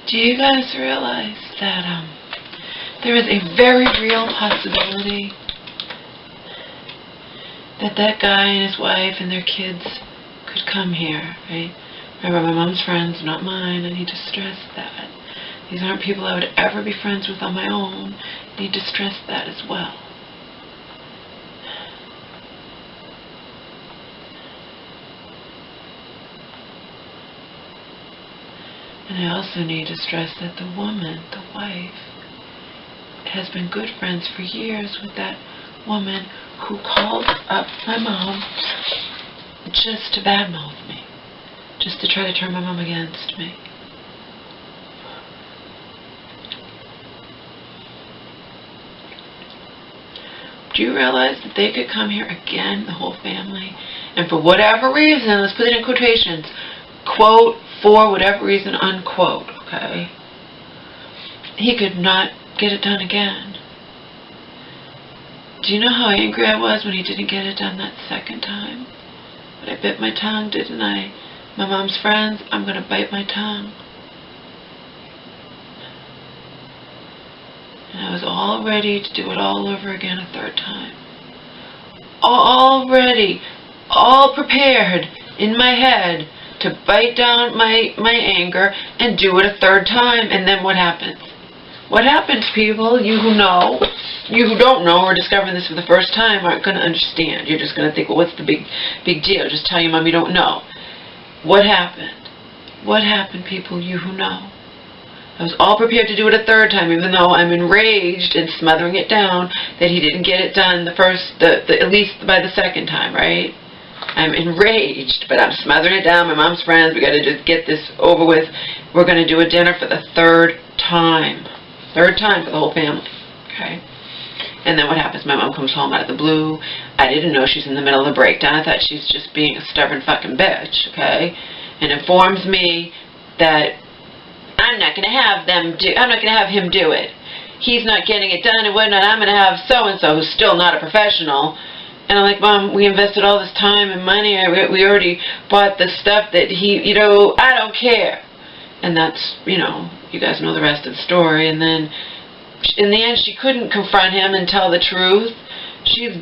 Do you guys realize that there is a very real possibility that that guy and his wife and their kids could come here, right? Remember, my mom's friends, not mine. I need to stress that. These aren't people I would ever be friends with on my own. I need to stress that as well. And I also need to stress that the woman, the wife, has been good friends for years with that woman who called up my mom just to badmouth me, just to try to turn my mom against me. Do you realize that they could come here again, the whole family, and for whatever reason, let's put it in quotations, quote, for whatever reason, unquote, okay? He could not get it done again. Do you know how angry I was when he didn't get it done that second time? But I bit my tongue, didn't I? My mom's friends, I'm going to bite my tongue. And I was all ready to do it all over again a third time. All ready, all prepared in my head to bite down my anger and do it a third time. And then what happens? What happens, people? You who know, you who don't know or discovering this for the first time aren't going to understand. You're just going to think, well, what's the big deal? Just tell your mom you don't know. What happened? What happened, people, you who know? I was all prepared to do it a third time, even though I'm enraged and smothering it down that he didn't get it done at least by the second time, right? I'm enraged, but I'm smothering it down. My mom's friends, we got to just get this over with. We're going to do a dinner for the third time. Third time for the whole family, okay? And then what happens? My mom comes home out of the blue. I didn't know she's in the middle of the breakdown. I thought she's just being a stubborn fucking bitch, okay? And informs me that I'm not going to have him do it. He's not getting it done and whatnot. I'm going to have so-and-so who's still not a professional. And I'm like, Mom, we invested all this time and money. We already bought the stuff that I don't care. And that's, you guys know the rest of the story. And then, in the end, she couldn't confront him and tell the truth. She's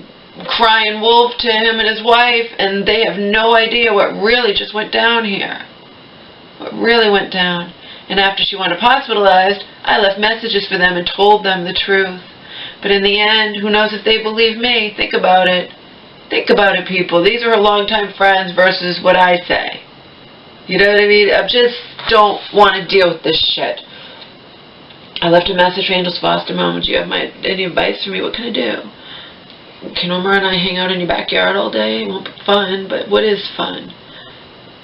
crying wolf to him and his wife, and they have no idea what really just went down here. What really went down. And after she wound up hospitalized, I left messages for them and told them the truth. But in the end, who knows if they believe me? Think about it. Think about it, people. These are her longtime friends versus what I say. You know what I mean? I just don't want to deal with this shit. I left a message for Angel's foster mom. Do you have any advice for me? What can I do? Can Omar and I hang out in your backyard all day? It won't be fun, but what is fun?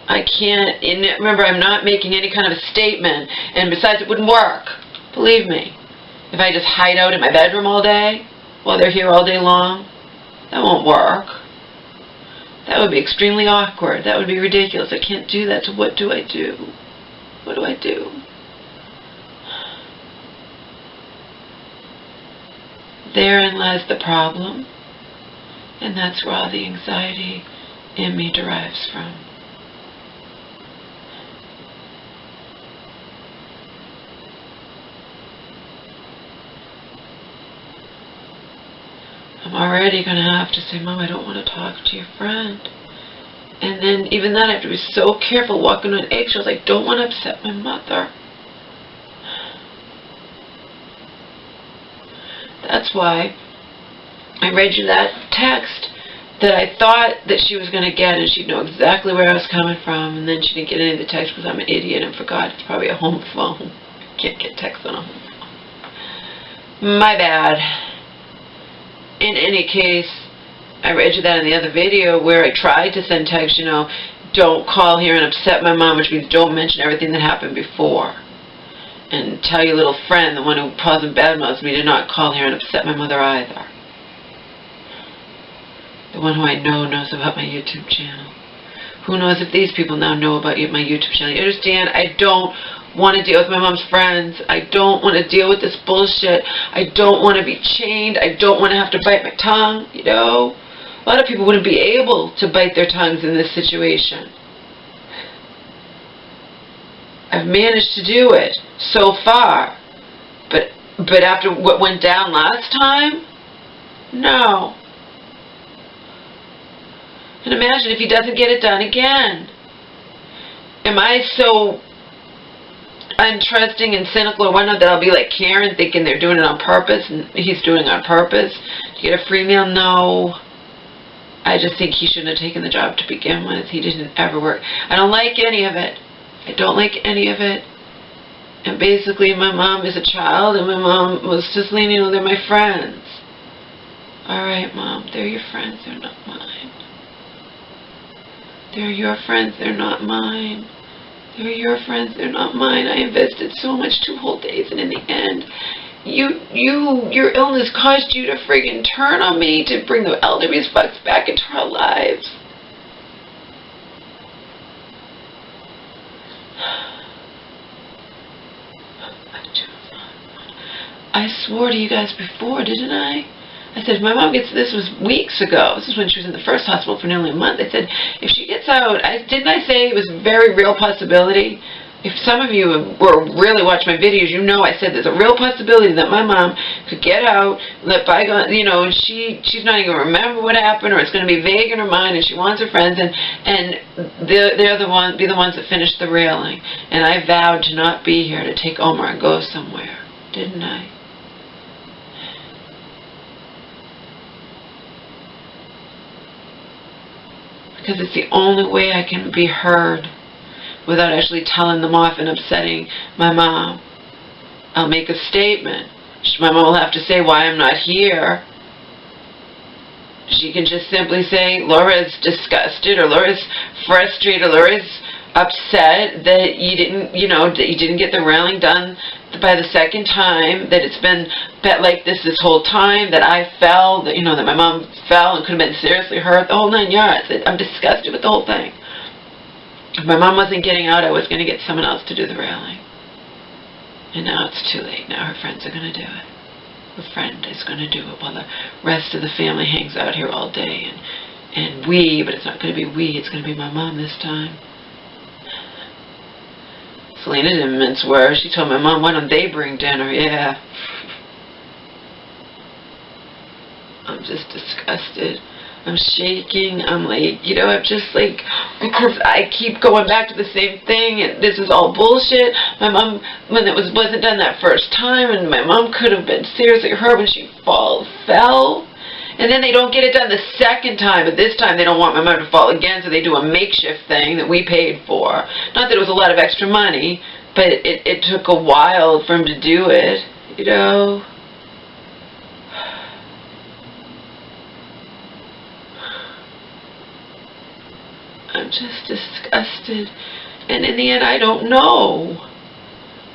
I can't, remember, I'm not making any kind of a statement, and besides, it wouldn't work. Believe me. If I just hide out in my bedroom all day, while they're here all day long, that won't work. That would be extremely awkward. That would be ridiculous. I can't do that, so what do I do? What do I do? Therein lies the problem, and that's where all the anxiety in me derives from. I'm already going to have to say, Mom, I don't want to talk to your friend. And then even then I have to be so careful walking on eggshells. I don't want to upset my mother. That's why I read you that text that I thought that she was going to get, and she'd know exactly where I was coming from, and then she didn't get any of the text because I'm an idiot and forgot it's probably a home phone. Can't get text on a home phone. My bad. In any case, I read you that in the other video where I tried to send text, don't call here and upset my mom, which means don't mention everything that happened before. And tell your little friend, the one who calls and badmouths me, to not call here and upset my mother either. The one who I know knows about my YouTube channel. Who knows if these people now know about my YouTube channel. You understand? I don't want to deal with my mom's friends. I don't want to deal with this bullshit. I don't want to be chained. I don't want to have to bite my tongue, A lot of people wouldn't be able to bite their tongues in this situation. I've managed to do it so far. But after what went down last time, no. And imagine if he doesn't get it done again. Am I so untrusting and cynical or whatnot that I'll be like Karen, thinking they're doing it on purpose and he's doing it on purpose to get a free meal? No. I just think he shouldn't have taken the job to begin with. He didn't ever work. I don't like any of it. I don't like any of it. And basically my mom is a child, and my mom was just leaning, they're my friends. Alright, Mom, they're your friends, they're not mine. They're your friends, they're not mine. They're your friends, they're not mine. I invested so much 2 whole days, and in the end, your illness caused you to friggin' turn on me to bring the elderberries bugs back into our lives. I swore to you guys before, didn't I? I said, if my mom gets, this was weeks ago, this is when she was in the first hospital for nearly a month, I said, if she gets out, didn't I say it was a very real possibility? If some of you were really watching my videos, you know I said there's a real possibility that my mom could get out, let bygone, you know, and she's not even going to remember what happened, or it's going to be vague in her mind, and she wants her friends, and they're be the ones that finish the railing. And I vowed to not be here, to take Omar and go somewhere, didn't I? Because it's the only way I can be heard without actually telling them off and upsetting my mom. I'll make a statement. My mom will have to say why I'm not here. She can just simply say, Laura's disgusted, or Laura's frustrated, or Laura's upset that you didn't, that you didn't get the railing done by the second time, that it's been like this whole time, that I fell, that, that my mom fell and could have been seriously hurt, the whole 9 yards. I'm disgusted with the whole thing. If my mom wasn't getting out, I was going to get someone else to do the railing. And now it's too late. Now her friends are going to do it. Her friend is going to do it while the rest of the family hangs out here all day. And but it's not going to be we, it's going to be my mom this time. Selena didn't mince words. She told my mom, why don't they bring dinner? Yeah. I'm just disgusted. I'm shaking. I'm like, I'm just like, because I keep going back to the same thing, and this is all bullshit. My mom, when it wasn't done that first time, and my mom could have been seriously hurt when she fell. And then they don't get it done the second time, but this time they don't want my mother to fall again, so they do a makeshift thing that we paid for. Not that it was a lot of extra money, but it took a while for him to do it, I'm just disgusted. And in the end, I don't know.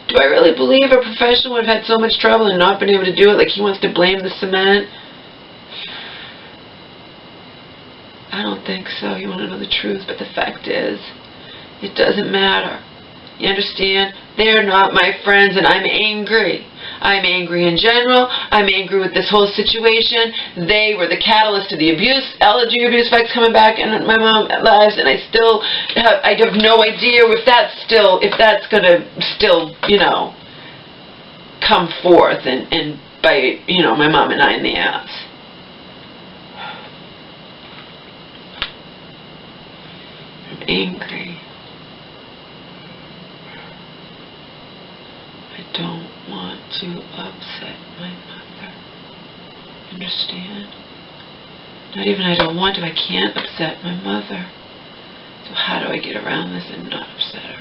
Do I really believe a professional would have had so much trouble and not been able to do it, like he wants to blame the cement? I don't think so. You want to know the truth, but the fact is, it doesn't matter. You understand? They're not my friends, and I'm angry. I'm angry in general. I'm angry with this whole situation. They were the catalyst to the abuse, allergy abuse effects coming back in my mom's lives, and I have no idea if that's gonna still, come forth and bite, my mom and I in the ass. I'm angry. I don't want to upset my mother. Understand? Not even I don't want to, I can't upset my mother. So how do I get around this and not upset her,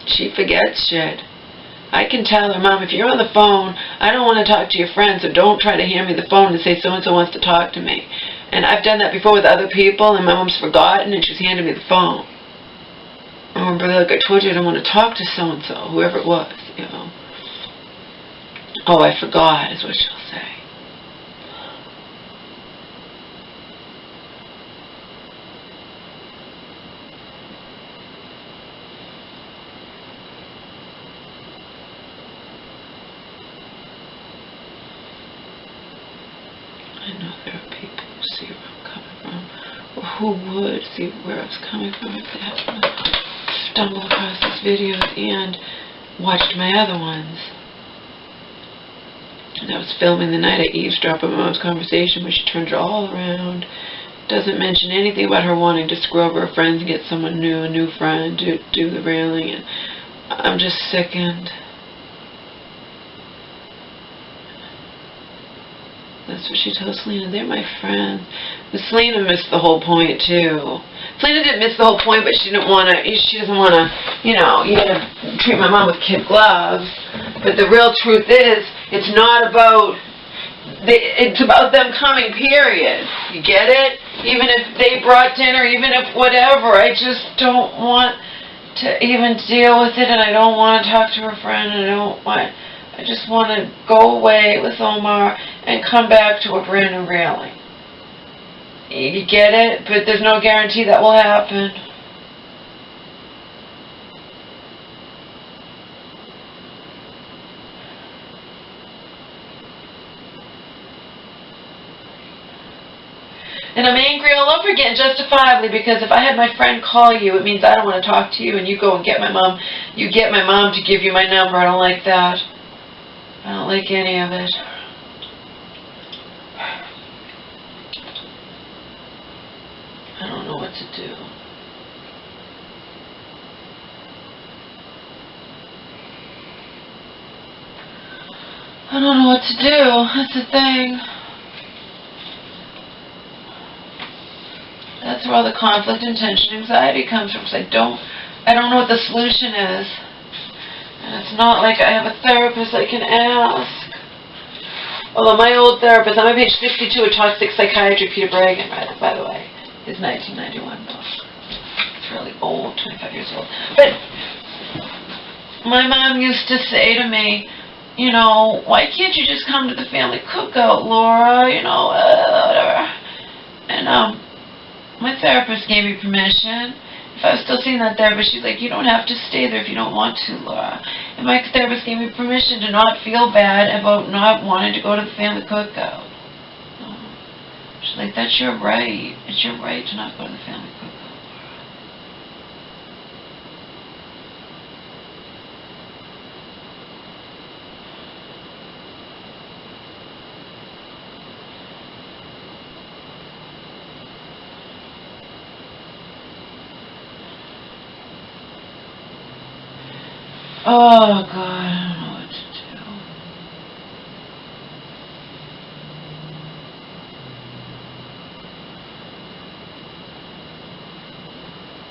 She forgets shit. I can tell her, Mom, if you're on the phone, I don't want to talk to your friend, so don't try to hand me the phone and say so-and-so wants to talk to me. And I've done that before with other people, and my mom's forgotten, and she's handed me the phone. I remember, like, I told you I don't want to talk to so-and-so, whoever it was, Oh, I forgot, is what she'll say. I know there are people who see where I'm coming from, or who would see where I was coming from if they happened to stumble across this video and watched my other ones. And I was filming the night I eavesdropped on my mom's conversation where she turned it all around. Doesn't mention anything about her wanting to screw over her friends and get someone new, a new friend, to do the railing. And I'm just sickened. That's what she told Selena. They're my friends. But Selena missed the whole point too. Selena didn't miss the whole point, but she doesn't want to, you gotta treat my mom with kid gloves. But the real truth is, it's not about, it's about them coming, period. You get it? Even if they brought dinner, even if whatever, I just don't want to even deal with it, and I don't want to talk to her friend, and I just want to go away with Omar and come back to a brand new railing. You get it? But there's no guarantee that will happen. And I'm angry all over again, justifiably, because if I had my friend call you, it means I don't want to talk to you, and you go and get my mom. You get my mom to give you my number. I don't like that. I don't like any of it. I don't know what to do. I don't know what to do. That's the thing. That's where all the conflict and tension, anxiety comes from. Because I don't know what the solution is. And it's not like I have a therapist I can ask. Although my old therapist, I'm on page 52 of Toxic Psychiatry, Peter Bregan, by the way. His 1991 book. It's really old, 25 years old. But my mom used to say to me, why can't you just come to the family cookout, Laura? Whatever. And my therapist gave me permission. If I was still seeing that therapist, she's like, you don't have to stay there if you don't want to, Laura. And my therapist gave me permission to not feel bad about not wanting to go to the family cookout. She's like, that's your right. It's your right to not go to the family cookout, Laura. Oh, God, I don't know what to do.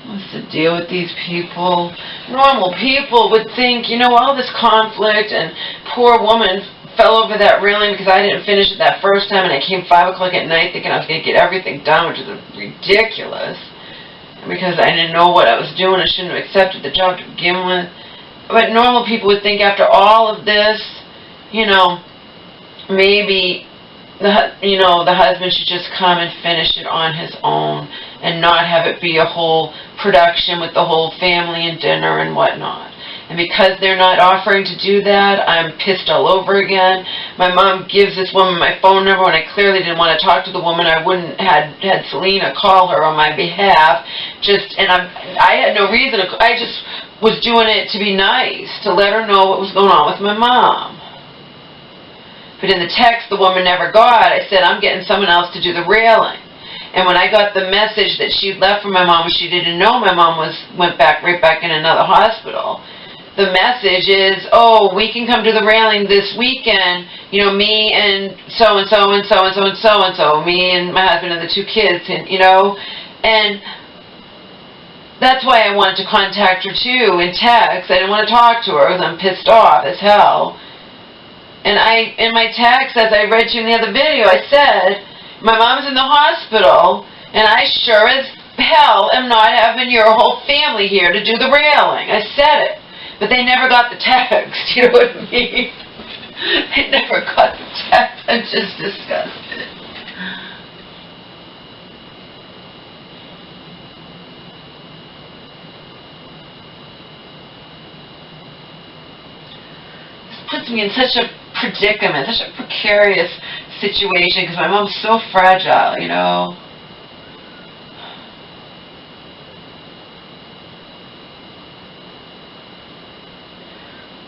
What's the deal with these people? Normal people would think, all this conflict, and poor woman fell over that railing because I didn't finish it that first time, and I came 5 o'clock at night thinking I was going to get everything done, which is ridiculous. Because I didn't know what I was doing. I shouldn't have accepted the job to begin with. But normal people would think after all of this, maybe the husband should just come and finish it on his own and not have it be a whole production with the whole family and dinner and whatnot. And because they're not offering to do that, I'm pissed all over again. My mom gives this woman my phone number when I clearly didn't want to talk to the woman. I wouldn't had Selena call her on my behalf. I had no reason to. I just was doing it to be nice, to let her know what was going on with my mom. But in the text the woman never got, I said, I'm getting someone else to do the railing. And when I got the message that she'd left for my mom, she didn't know my mom went right back in another hospital. The message is, we can come to the railing this weekend, me and so-and-so and so-and-so and so-and-so, me and my husband and the 2 kids, and, and that's why I wanted to contact her too in text. I didn't want to talk to her because I'm pissed off as hell. And in my text, as I read to you in the other video, I said, my mom's in the hospital, and I sure as hell am not having your whole family here to do the railing. I said it. But they never got the text, you know what I mean? They never got the text. I'm just disgusted. This puts me in such a predicament, such a precarious situation, because my mom's so fragile,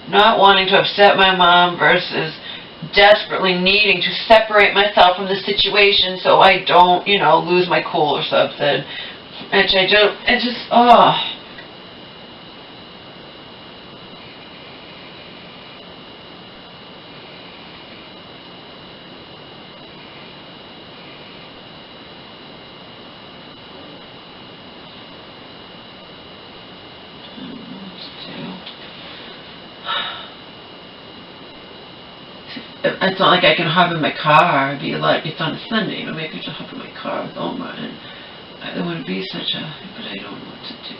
not wanting to upset my mom versus desperately needing to separate myself from the situation so I don't, you know, lose my cool or something. Which I don't, it just, oh. It's not like I can hop in my car. It'd be like, it's on a Sunday, you know, maybe I could just hop in my car with Omar, and there wouldn't be such a, but I don't know what to do.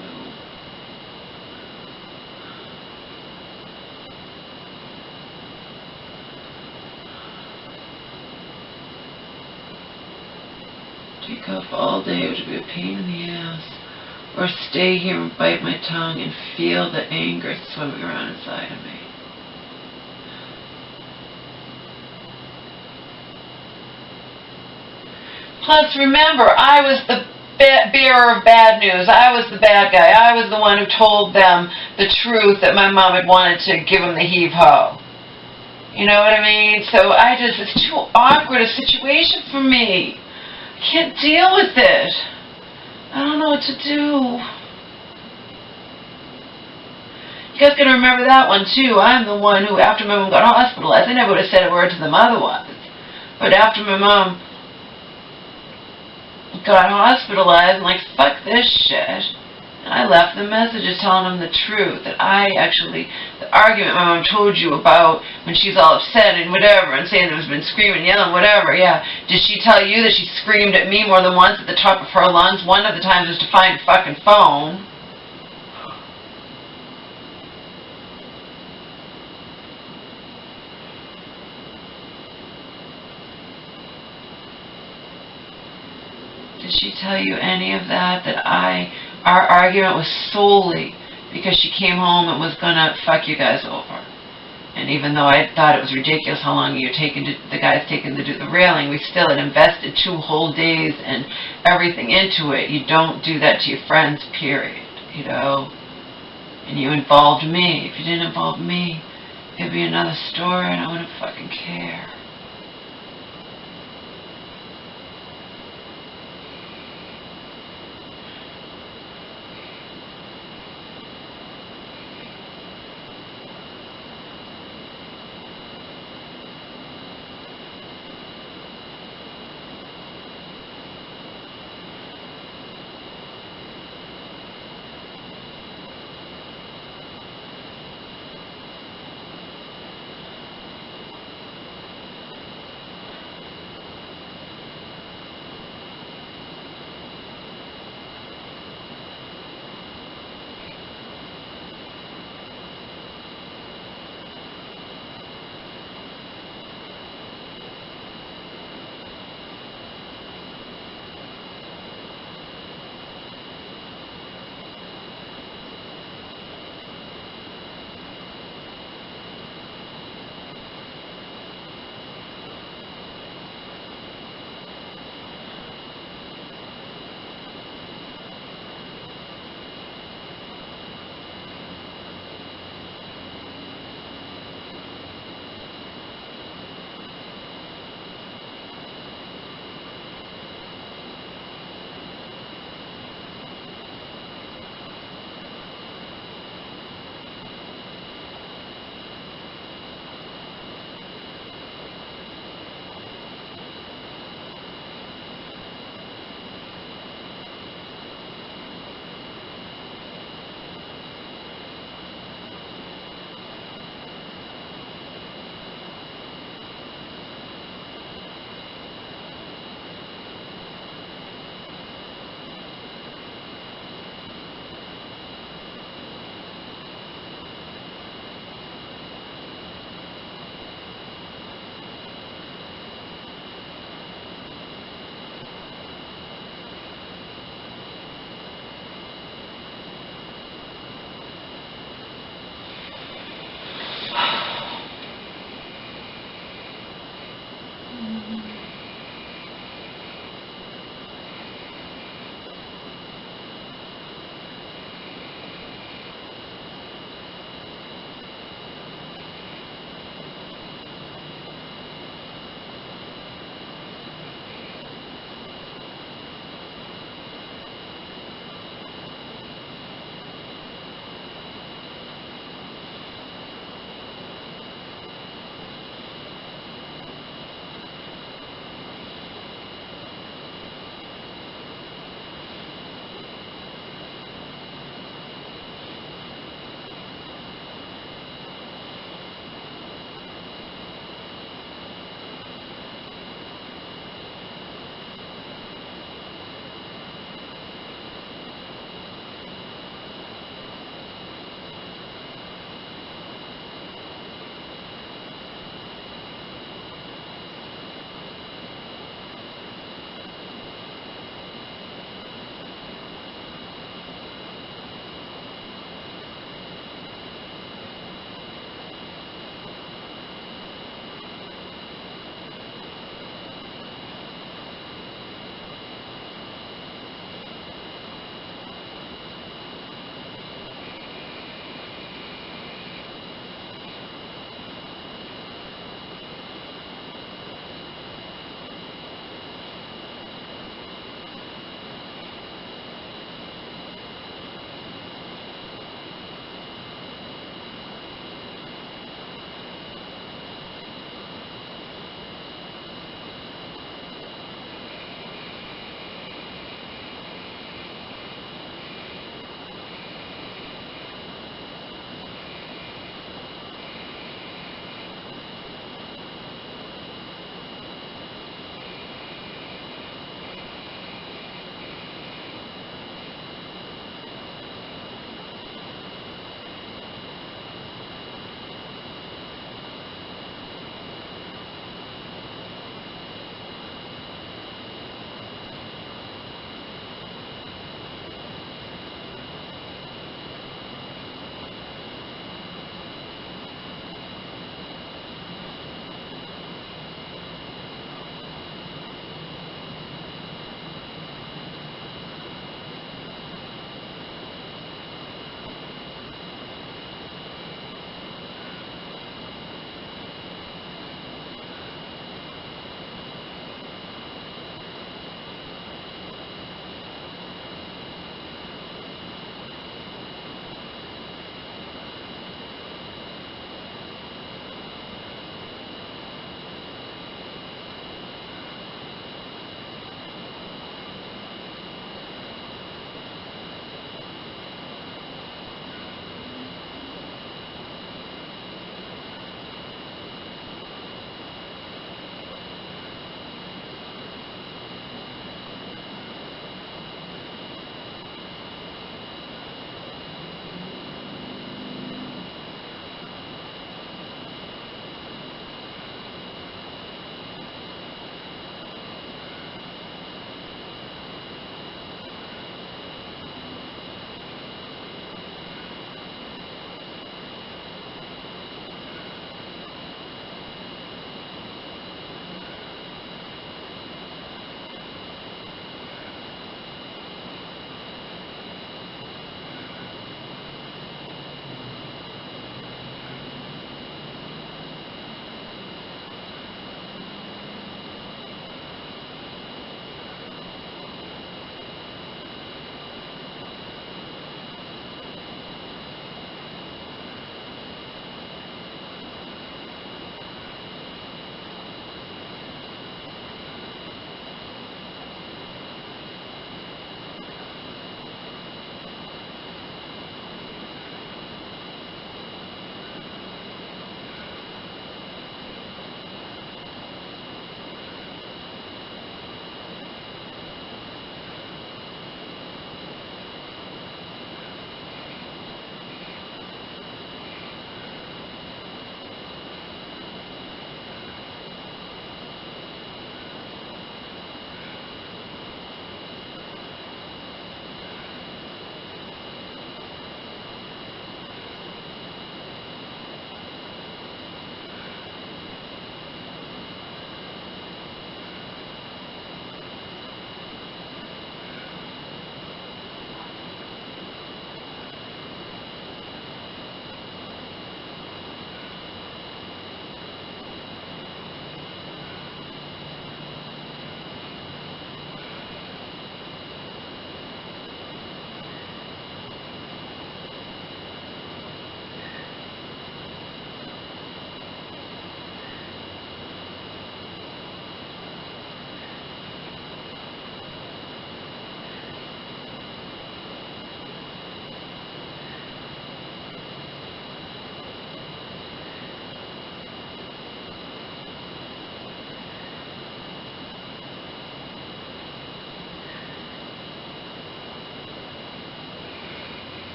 Take off all day, which would be a pain in the ass. Or stay here and bite my tongue and feel the anger swimming around inside of me. Plus, remember, I was the bearer of bad news. I was the bad guy. I was the one who told them the truth that my mom had wanted to give them the heave-ho. You know what I mean? So it's too awkward a situation for me. I can't deal with it. I don't know what to do. You guys gotta remember that one too. I'm the one who, after my mom got hospitalized, I never would have said a word to them otherwise. But after my mom got hospitalized, I'm like, fuck this shit. And I left them messages telling them the truth, that the argument my mom told you about when she's all upset and whatever, and saying there's been screaming, yelling, whatever, yeah. Did she tell you that she screamed at me more than once at the top of her lungs? One of the times was to find a fucking phone. Did she tell you any of that? That our argument was solely because she came home and was gonna fuck you guys over. And even though I thought it was ridiculous how long the guy's taken to do the railing, we still had invested 2 whole days and everything into it. You don't do that to your friends, period. You know? And you involved me. If you didn't involve me, it'd be another story and I wouldn't fucking care.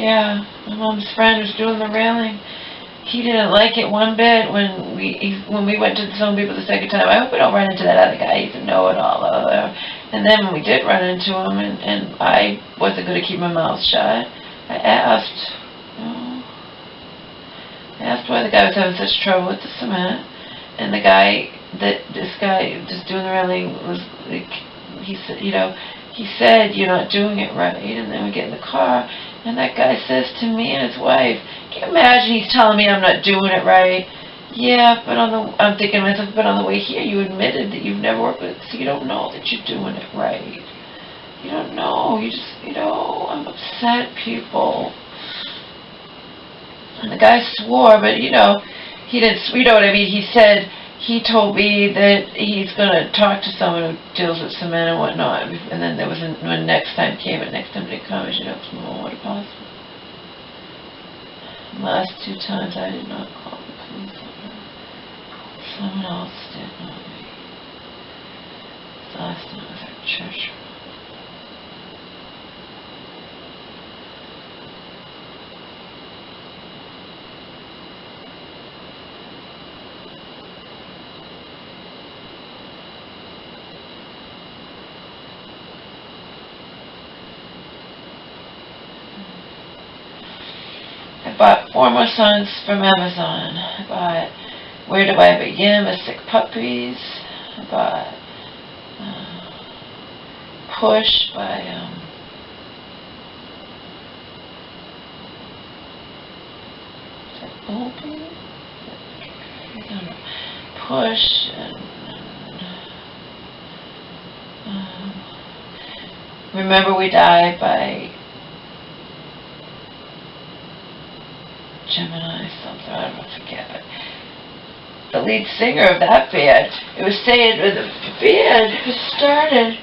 Yeah, my mom's friend was doing the railing. He didn't like it one bit when we went to some people the second time. I hope we don't run into that other guy. He's a know-it-all. And then when we did run into him, and I wasn't going to keep my mouth shut, I asked why the guy was having such trouble with the cement. And this guy just doing the railing was like, he said, you're not doing it right. And then we get in the car, and that guy says to me and his wife, can you imagine he's telling me I'm not doing it right? Yeah, but I'm thinking to myself, but on the way here you admitted that you've never worked with it, so you don't know that you're doing it right. You don't know. You just, I'm upset, people. And the guy swore, but, he didn't, what I mean? He told me that he's going to talk to someone who deals with cement and whatnot. And then when next time came, and next time they come, I should have some more water possible. The last 2 times I did not call the police on her. Someone else did, not me. The last time was at church. I bought 4 more songs from Amazon. I bought Where Do I Begin? With Sick Puppies. I bought Push by is that Opie? I don't know. Push and Remember We Die by Gemini something, I don't know, forget it. The lead singer of that band, it was saying when the band started,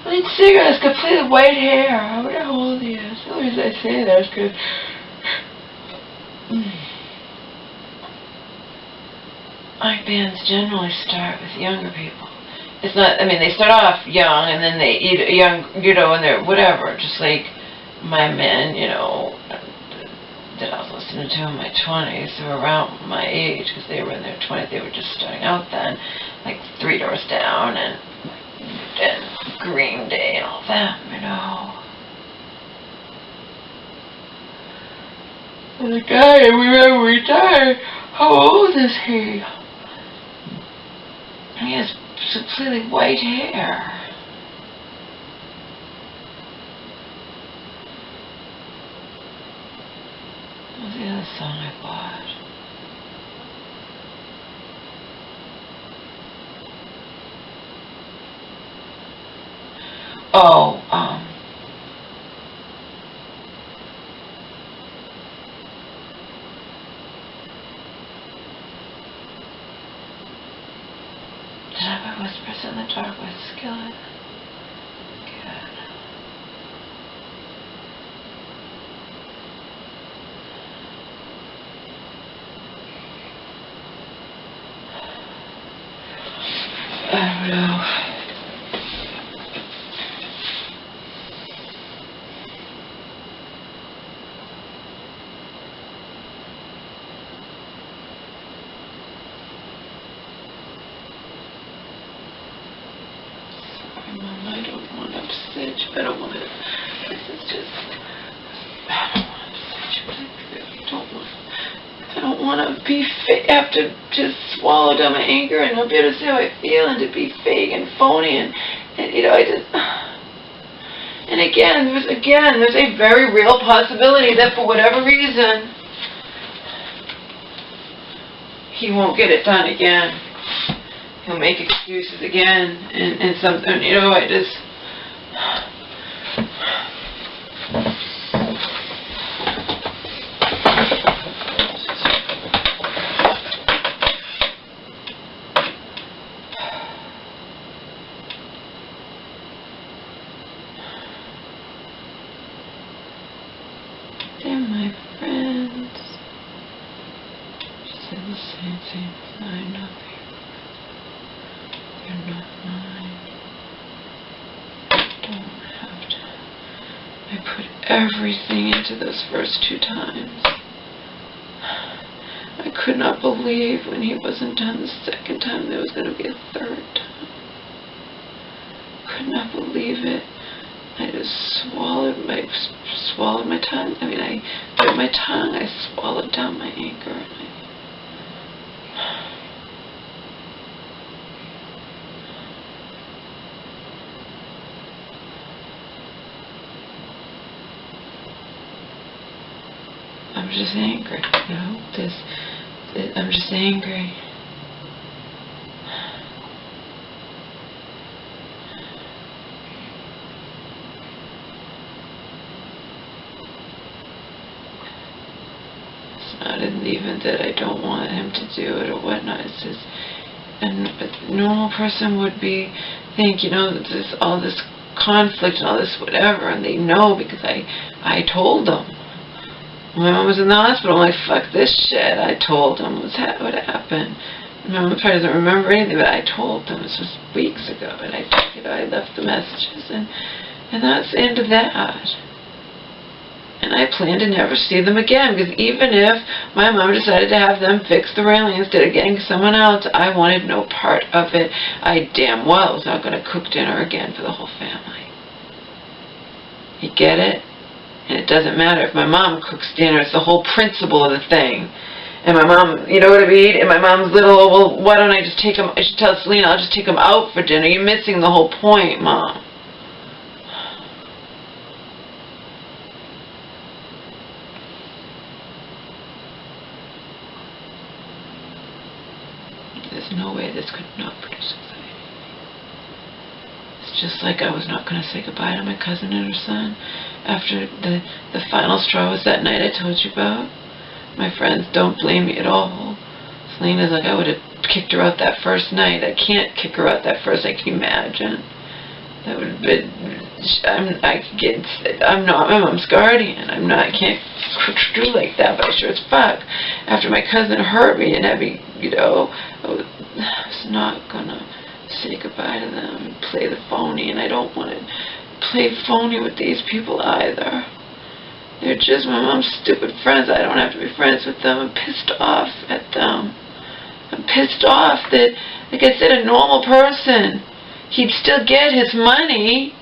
the lead singer has completely white hair. I wonder how old he is. The only reason I say that is because my bands generally start with younger people. It's not, I mean, they start off young and then they eat young, and they're whatever, just like my men, that I was listening to in my 20s, who were around my age, because they were in their 20s, they were just starting out then, like 3 Doors Down and Green Day and all that, And the guy, Remember We Die, how old is he? He has completely white hair. What was the other song I bought? Did I buy Whispers in the Dark with Skillet? Good. I don't know. Sorry, Mom, I don't want to upset you. I don't want to. This is just. I don't want to upset you, but I really don't want. I don't want to be have to just swallow down my anger and not be able to say how I feel and to be fake and phony and I just. And again, there's a very real possibility that for whatever reason, he won't get it done again. He'll make excuses again, and something, I just. They're my friends. She said the same thing. I'm not their friends. They're not mine. I don't have to. I put everything into those first 2 times. I could not believe when he wasn't done the second time there was going to be a third time. Could not believe it. I just swallowed my tongue. I mean, I bit my tongue. I swallowed down my anger. And I'm just angry, you know. I'm just angry. It's not even that I don't want him to do it or whatnot. It's just, and a normal person would think, you know, there's all this conflict and all this whatever, and they know because I told them. My mom was in the hospital. I'm like, fuck this shit. I told them what happened. My mom probably doesn't remember anything, but I told them. This was weeks ago, and I left the messages, and that's the end of that. And I plan to never see them again, because even if my mom decided to have them fix the railing instead of getting someone else, I wanted no part of it. I damn well was not going to cook dinner again for the whole family. You get it? And it doesn't matter if my mom cooks dinner. It's the whole principle of the thing. And my mom, you know what I mean? And my mom's little, well, why don't I just take them, I should tell Selena, I'll just take them out for dinner. You're missing the whole point, Mom. There's no way this could not produce anxiety. It's just like I was not going to say goodbye to my cousin and her son after the final straw was that night I told you about. My friends don't blame me at all. Selena's like, I would have kicked her out that first night. I can't kick her out that first night. Can you imagine? That would have been, I'm not my mom's guardian. I can't do like that, but I sure as fuck. After my cousin hurt me and had me, you know, I was not gonna say goodbye to them and play the phony, and I don't want to play phony with these people either. They're just my mom's stupid friends. I don't have to be friends with them. I'm pissed off at them. I'm pissed off that, like I said, a normal person, he'd still get his money.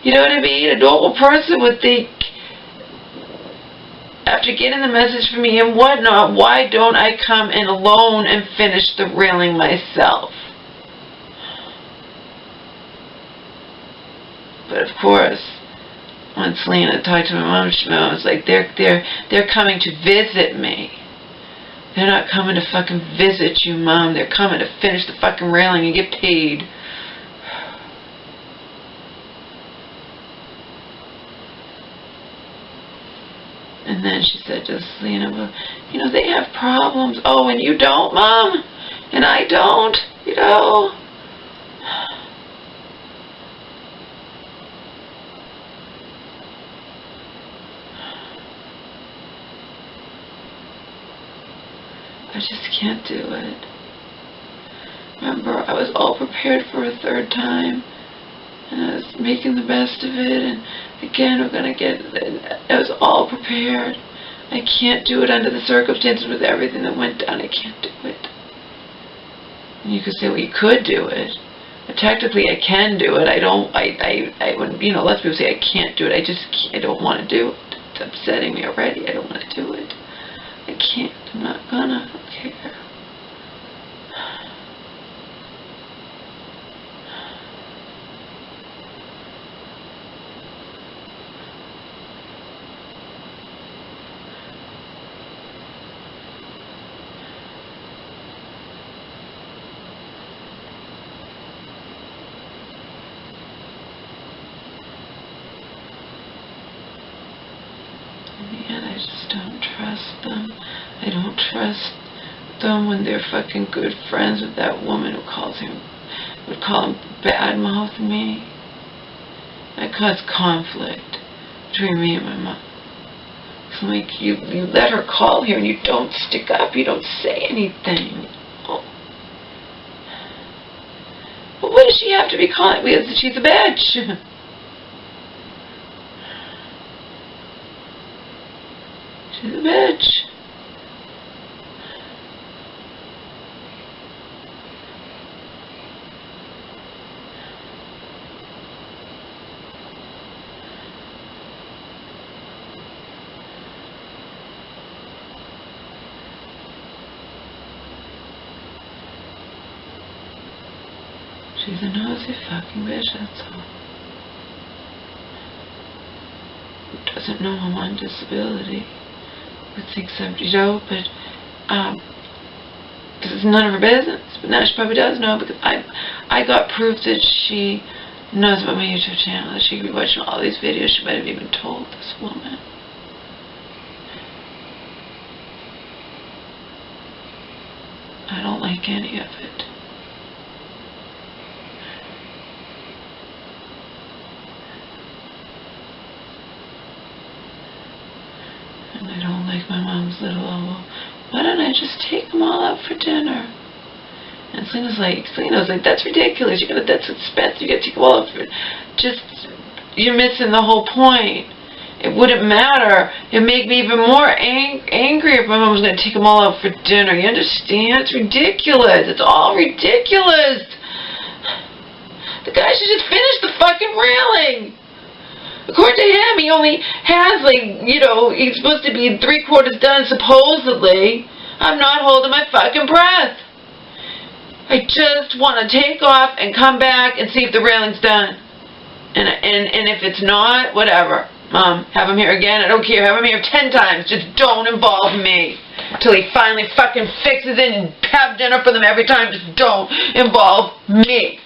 You know what I mean? A normal person would think, after getting the message from me and whatnot, why don't I come in alone and finish the railing myself? But of course, when Selena talked to my mom was like, they're coming to visit me. They're not coming to fucking visit you, Mom. They're coming to finish the fucking railing and get paid. And then she said to Selena, well, you know, they have problems. Oh, and you don't, Mom? And I don't, you know? I just can't do it. Remember, I was all prepared for a third time, and I was making the best of it, and again, I was all prepared. I can't do it under the circumstances with everything that went down. I can't do it. And you could say, well, you could do it. But technically, I can do it. I wouldn't, you know, lots of people say I can't do it. I don't want to do it. It's upsetting me already. I don't want to do it. I can't. I'm not gonna. I don't care. And I just don't trust them. I don't trust them when they're fucking good friends with that woman who would call him badmouth me. That caused conflict between me and my mom. So like, you let her call here and you don't stick up, you don't say anything. Oh. Well, what does she have to be calling? Because she's a bitch. She's a bitch. She's a nosy fucking bitch, that's all. Who doesn't know I'm on disability? Who thinks I'm, but, this is none of her business. But now she probably does know, because I got proof that she knows about my YouTube channel, that she could be watching all these videos. She might have even told this woman. I don't like any of it. And I don't like my mom's little, oh, well, why don't I just take them all out for dinner? And Selena's like, that's ridiculous. That's expensive. You gotta take them all out for, you're missing the whole point. It wouldn't matter. It'd make me even more angry if my mom was gonna take them all out for dinner. You understand? It's ridiculous. It's all ridiculous. The guy should just finish the fucking railing. According to him, he only has, he's supposed to be 3/4 done, supposedly. I'm not holding my fucking breath. I just want to take off and come back and see if the railing's done. And if it's not, whatever. Mom, have him here again. I don't care. Have him here 10 times. Just don't involve me. Till he finally fucking fixes it and have dinner for them every time. Just don't involve me.